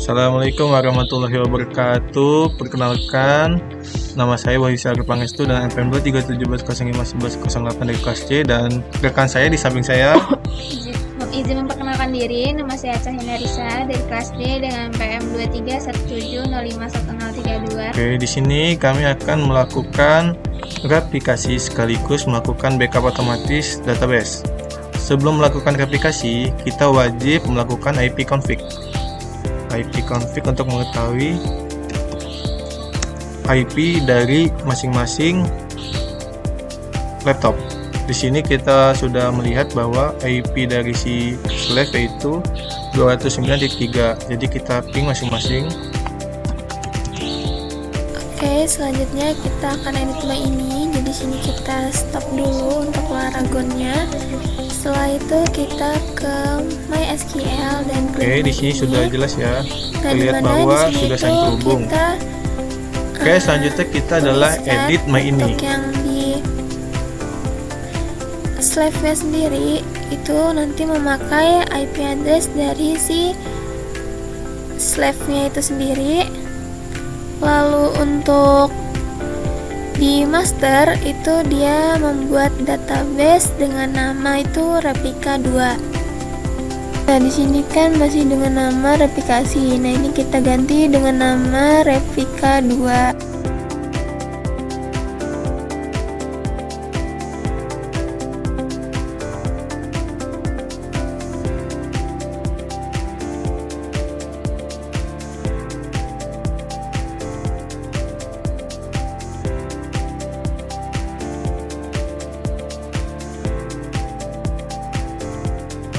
Assalamualaikum warahmatullahi wabarakatuh. Perkenalkan, nama saya Wahyu Syarif Pangestu dan NPM 23711051108 dari kelas C, dan rekan saya di samping saya. Izin memperkenalkan diri, nama saya Acha Hindarisa dari kelas D dengan NPM 2317051032. Oke, di sini kami akan melakukan replikasi sekaligus melakukan backup otomatis database. Sebelum melakukan replikasi, kita wajib melakukan IP config untuk mengetahui IP dari masing-masing laptop. Di sini kita sudah melihat bahwa IP dari si slave yaitu 209.3. Jadi kita ping masing-masing. Oke, selanjutnya kita akan edit my ini. Jadi sini kita stop dulu untuk laragonnya. Setelah itu kita ke MySQL dan klik. Oke, di sini sudah jelas ya. Nah, Terlihat bahwa sudah saling terhubung. Oke, selanjutnya kita adalah edit my ini. Untuk yang di slave-nya sendiri itu nanti memakai IP address dari si slave-nya itu sendiri. Lalu untuk di master itu dia membuat database dengan nama itu replika 2. Nah, di sini kan masih dengan nama replikasi. Nah, ini kita ganti dengan nama replika 2.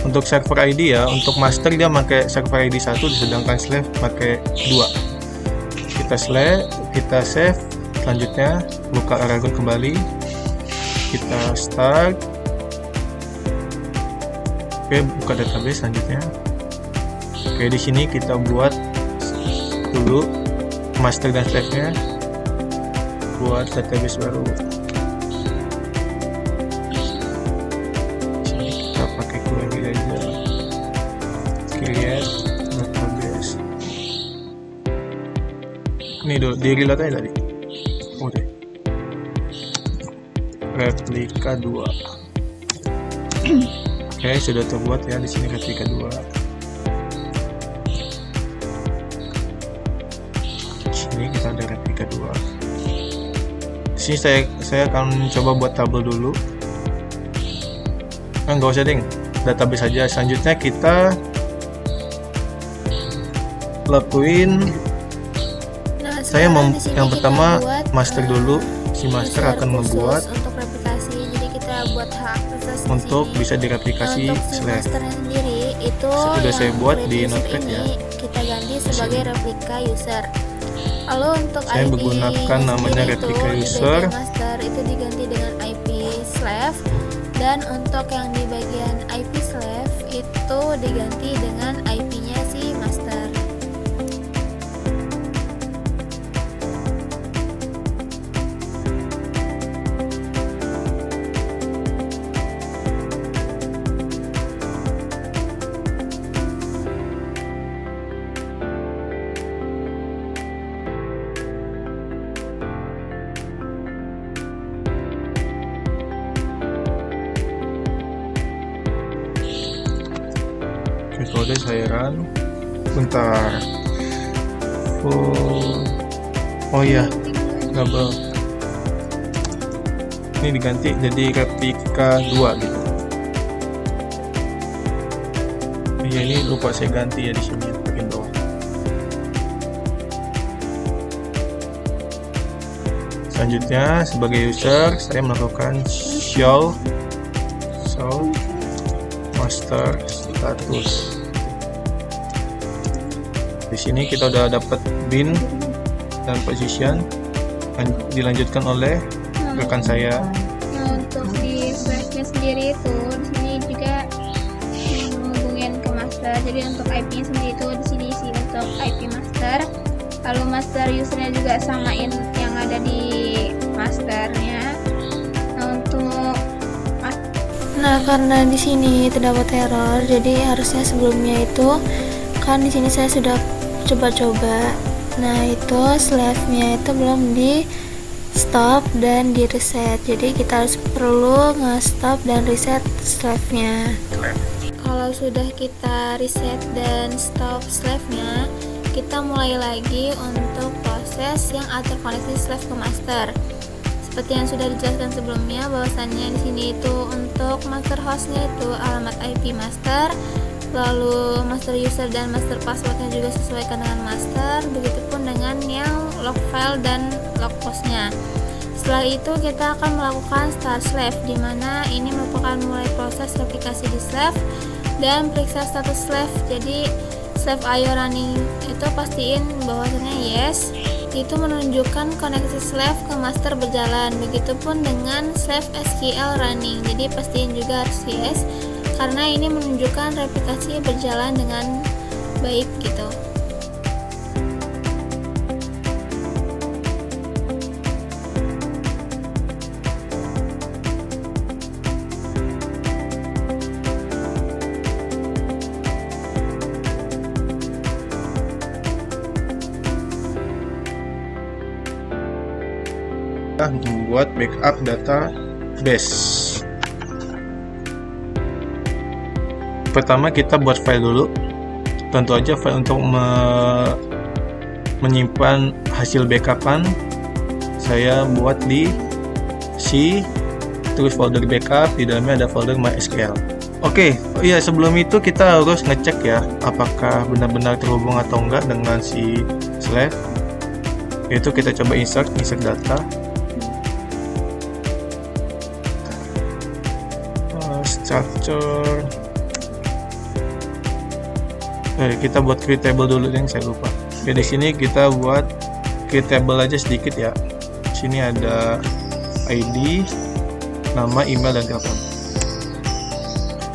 Untuk server ID ya, untuk master dia pakai server ID 1, sedangkan slave pakai 2. Kita save, selanjutnya buka Aragon kembali, kita start. Oke, buka database selanjutnya. Oke, di sini kita buat dulu master dan slave-nya, buat database baru. Ini dulu di reload aja tadi. Udah. Replika 2. Oke, sudah terbuat ya di sini replika 2. Di sini kita ada replika 2. Di sini saya akan coba buat tabel dulu. Nggak usah ding, database saja. Selanjutnya kita lakuin yang pertama master dulu. Si master akan membuat untuk replikasi. Jadi kita buat hak akses untuk bisa direplikasi slave. Masternya sendiri itu sudah saya buat di notepad ya. Kita ganti sebagai replika user. Lalu untuk saya IP menggunakan namanya replika user. Master itu diganti dengan IP slave, dan untuk yang di bagian IP slave itu diganti dengan IP-nya si master. Metode saya run. Bentar. Oh iya, double. Ini diganti jadi replika 2 gitu. Iya, ini lupa saya ganti ya di sini bagian bawah. Selanjutnya sebagai user saya melakukan show master status. Di sini kita udah dapat bin dan position, dilanjutkan oleh rekan saya. Nah, untuk di slave-nya sendiri itu di sini juga menghubungin ke master. Jadi untuk IP-nya sendiri itu di sini sih untuk IP master. Lalu master usernya juga samain yang ada di masternya. Nah, karena di sini terdapat error, jadi harusnya sebelumnya itu kan di sini saya sudah coba-coba. Nah, itu slave-nya itu belum di stop dan di reset, jadi kita harus perlu nge-stop dan reset slave-nya. Kalau sudah kita reset dan stop slave-nya, kita mulai lagi untuk proses yang atur koneksi slave ke master. Seperti yang sudah dijelaskan sebelumnya, bahwasannya di sini itu untuk master hostnya itu alamat IP master, lalu master user dan master passwordnya juga sesuaikan dengan master, begitupun dengan yang log file dan log postnya. Setelah itu kita akan melakukan start slave, di mana ini merupakan mulai proses replikasi di slave dan periksa status slave. Jadi slave IO running itu pastiin bahwasannya yes, itu menunjukkan koneksi slave ke master berjalan. Begitupun dengan slave SQL running, jadi pastiin juga harus yes, karena ini menunjukkan replikasi berjalan dengan baik gitu. Membuat backup database. Pertama kita buat file dulu. Tentu aja file untuk menyimpan hasil backupan saya buat di C, terus folder backup, di dalamnya ada folder MySQL. Oke, iya sebelum itu kita harus ngecek ya apakah benar-benar terhubung atau enggak dengan si slave. Itu kita coba insert data. Structure. Kita buat create table dulu yang saya lupa. Oke, di sini kita buat create table aja sedikit ya. Di sini ada ID, nama, email, dan telepon.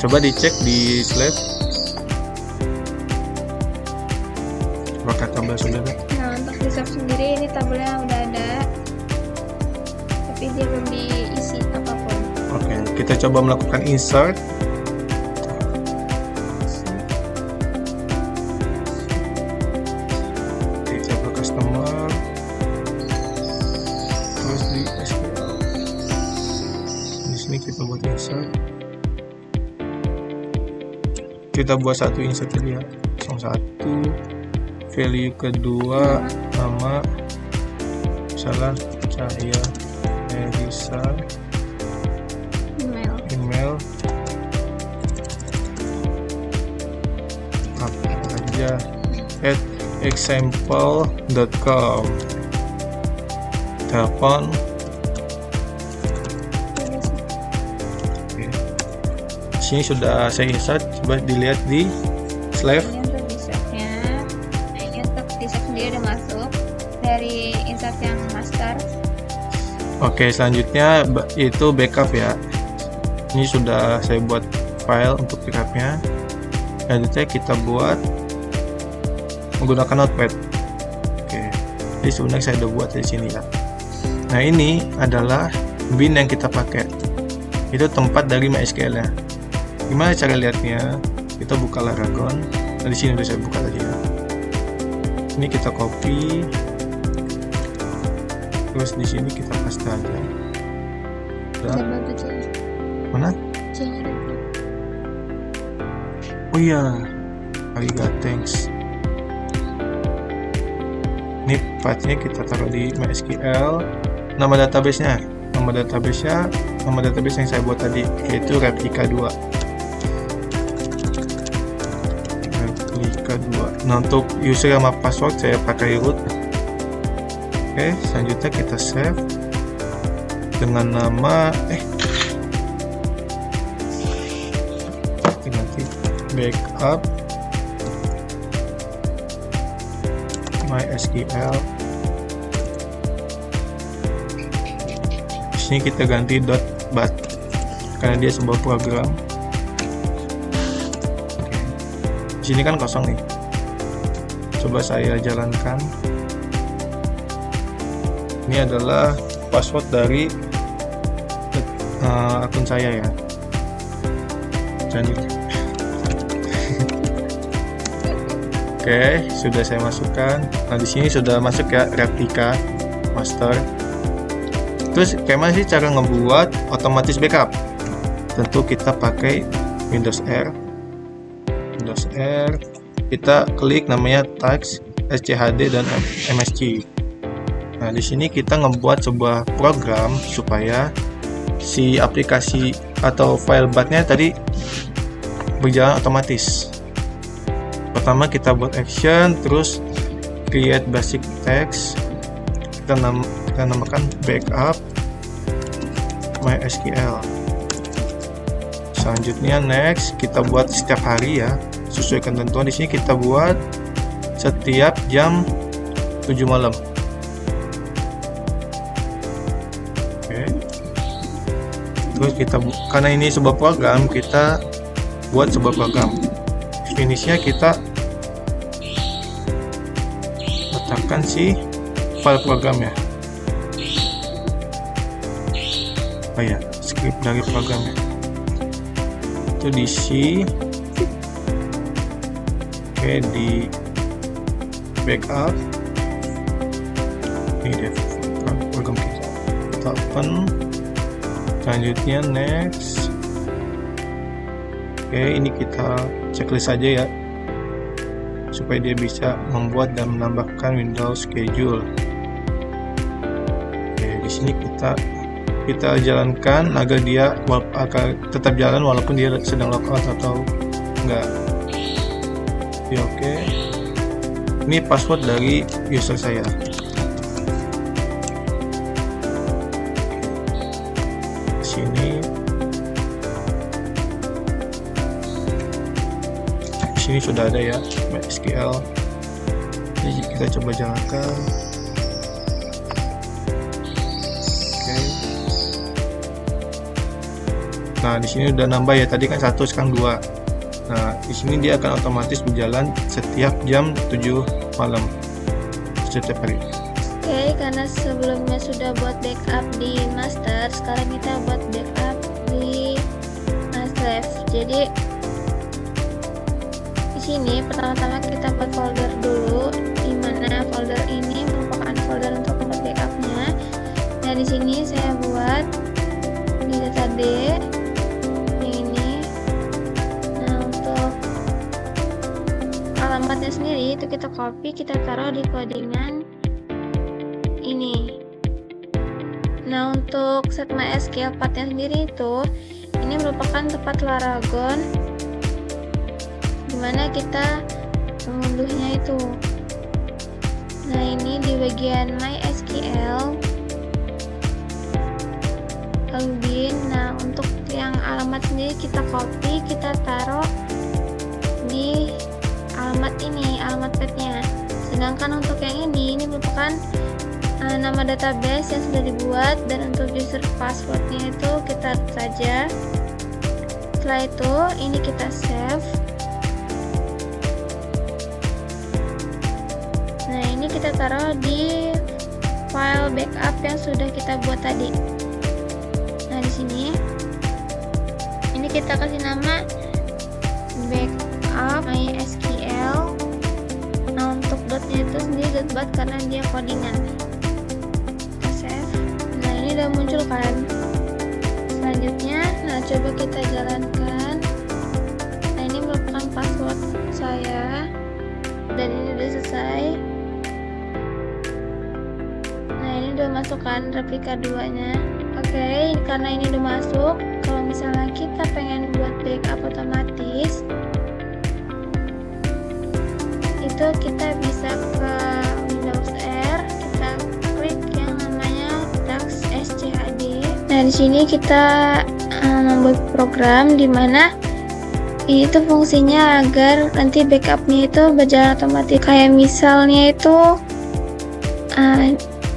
Coba dicek di slave. Apakah tabel sudah ada? Nah, untuk di slave sendiri ini tabelnya udah ada, tapi dia belum diisi apapun. Oke, kita coba melakukan insert. Di table customer, terus di SQL. Di sini kita buat insert. Kita buat satu insert tadi ya, 01. Value kedua nama, misalnya Cahaya Elisa. Email apa aja @example.com. Telepon. Oke. Sini sudah saya insert, coba dilihat di slave. Ini untuk di slave-nya. Nah, ini untuk di slave sendiri udah masuk dari insert yang master. Oke, selanjutnya itu backup ya. Ini sudah saya buat file untuk backupnya. Selanjutnya kita buat menggunakan Notepad. Oke, jadi sebenarnya saya udah buat di sini ya. Nah, ini adalah bin yang kita pakai. Itu tempat dari MySQL-nya. Gimana cara lihatnya? Kita buka Laragon. Nah, di sini udah saya buka tadi ya. Ini kita copy. Terus di sini kita paste aja. Udah. Mana? Oh iya, thanks. Ini partnya kita taruh di MySQL. Nama database-nya nama database yang saya buat tadi, yaitu replika 2. Nah, untuk user sama password saya pakai root. Oke, selanjutnya kita save dengan nama ganti backup MySQL. Di sini kita ganti .bat karena dia sebuah program. Oke. Di sini kan kosong nih. Coba saya jalankan. Ini adalah password dari akun saya ya. Oke, sudah saya masukkan. Nah, di sini sudah masuk ya replika master. Terus gimana sih cara ngebuat otomatis backup? Tentu kita pakai Windows R. Windows R, kita klik namanya Task, SCHD dan MSG. Nah, di sini kita ngebuat sebuah program supaya si aplikasi atau file batnya tadi berjalan otomatis. Pertama kita buat action, terus create basic text, kita namakan backup MySQL. Selanjutnya next, kita buat setiap hari ya, sesuai ketentuan. Di sini kita buat setiap jam 7 malam. Oke. Terus kita karena ini sebuah program, kita buat sebuah program. Definisinya kita letakkan si file programnya. Oh ya, script dari programnya itu di C. Oke, di backup ini dia program kita open. Selanjutnya next. Oke, ini kita checklist saja ya, supaya dia bisa membuat dan menambahkan Windows schedule. Oke, di sini kita jalankan agar dia akan tetap jalan walaupun dia sedang logout atau enggak. Oke. Ini password dari user saya. Sini sudah ada ya MySQL. Jadi kita coba jalankan. Oke. Nah, di sini udah nambah ya, tadi kan 1 sekarang 2. Nah, di sini dia akan otomatis berjalan setiap jam 7 malam setiap hari. Oke, karena sebelumnya sudah buat backup di master, sekarang kita buat backup di slave. Jadi sini pertama-tama kita buat folder dulu, dimana folder ini merupakan folder untuk tempat backupnya. Nah, di sini saya buat di data D yang ini. Nah, untuk alamatnya sendiri itu kita copy, kita taruh di codingan ini. Nah, untuk set MySQL pathnya sendiri itu ini merupakan tempat Laragon dimana kita mengunduhnya itu. Nah, ini di bagian MySQL login. Nah, untuk yang alamat sendiri kita copy, kita taruh di alamat ini, alamat pathnya. Sedangkan untuk yang ini merupakan nama database yang sudah dibuat, dan untuk user passwordnya itu kita saja. Setelah itu ini kita save. Nah, ini kita taruh di file backup yang sudah kita buat tadi. Nah, di sini ini kita kasih nama backup MySQL. Nah, untuk dotnya itu sendiri dot karena dia codingan. Kita save. Nah, ini udah muncul kan. Selanjutnya, nah coba kita jalankan. Nah, ini merupakan password saya, dan ini udah selesai. Nah, ini udah masukkan replika 2-nya. Oke, karena ini udah masuk, kalau misalnya kita pengen buat backup otomatis, itu kita bisa ke Windows R, kita klik yang namanya Task SCHD. Nah, di sini kita membuat program di mana itu fungsinya agar nanti backupnya itu berjalan otomatis. Kayak misalnya itu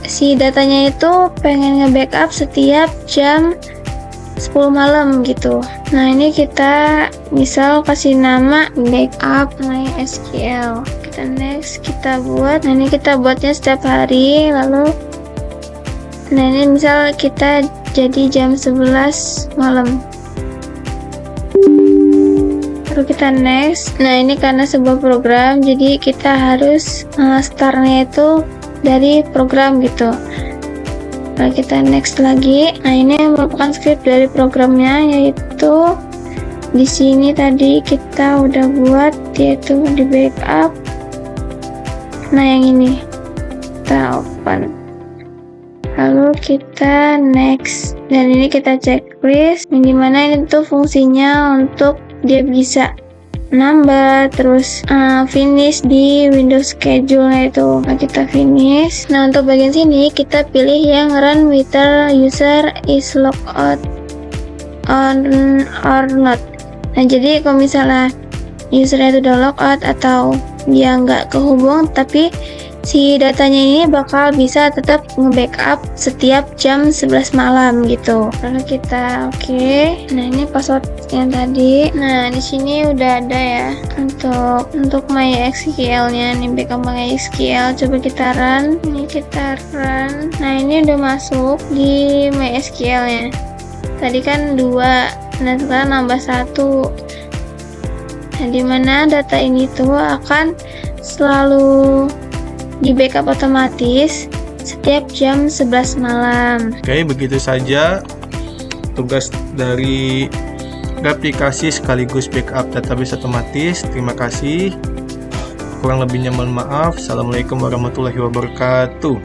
si datanya itu pengen nge-backup setiap jam 10 malam gitu. Nah, ini kita misal kasih nama backup MySQL. Kita next, kita buat. Nah, ini kita buatnya setiap hari. Lalu nah, ini misal kita jadi jam 11 malam. Lalu kita next. Nah, ini karena sebuah program, jadi kita harus startnya itu dari program gitu. Lalu kita next lagi. Nah, ini merupakan script dari programnya, yaitu di sini tadi kita udah buat, yaitu di backup. Nah, yang ini kita open. Lalu kita next, dan ini kita checklist, yang dimana ini tuh fungsinya untuk dia bisa nambah terus finish di Windows schedule itu. Nah, kita finish. Nah, untuk bagian sini kita pilih yang run whether user is logged out on or not. Nah, jadi kalau misalnya usernya itu udah logout atau dia nggak kehubung, tapi si datanya ini bakal bisa tetap nge-backup setiap jam 11 malam gitu. Lalu kita oke. Nah, ini password yang tadi. Nah, di sini udah ada ya untuk MySQL-nya. Nih backup MySQL. Coba kita run. Ini kita run. Nah, ini udah masuk di MySQL-nya. Tadi kan 2. Nah, sekarang nambah 1. Nah, dimana data ini tuh akan selalu di backup otomatis setiap jam 11 malam. Oke, begitu saja tugas dari replikasi sekaligus backup database otomatis. Terima kasih. Kurang lebihnya mohon maaf. Assalamualaikum warahmatullahi wabarakatuh.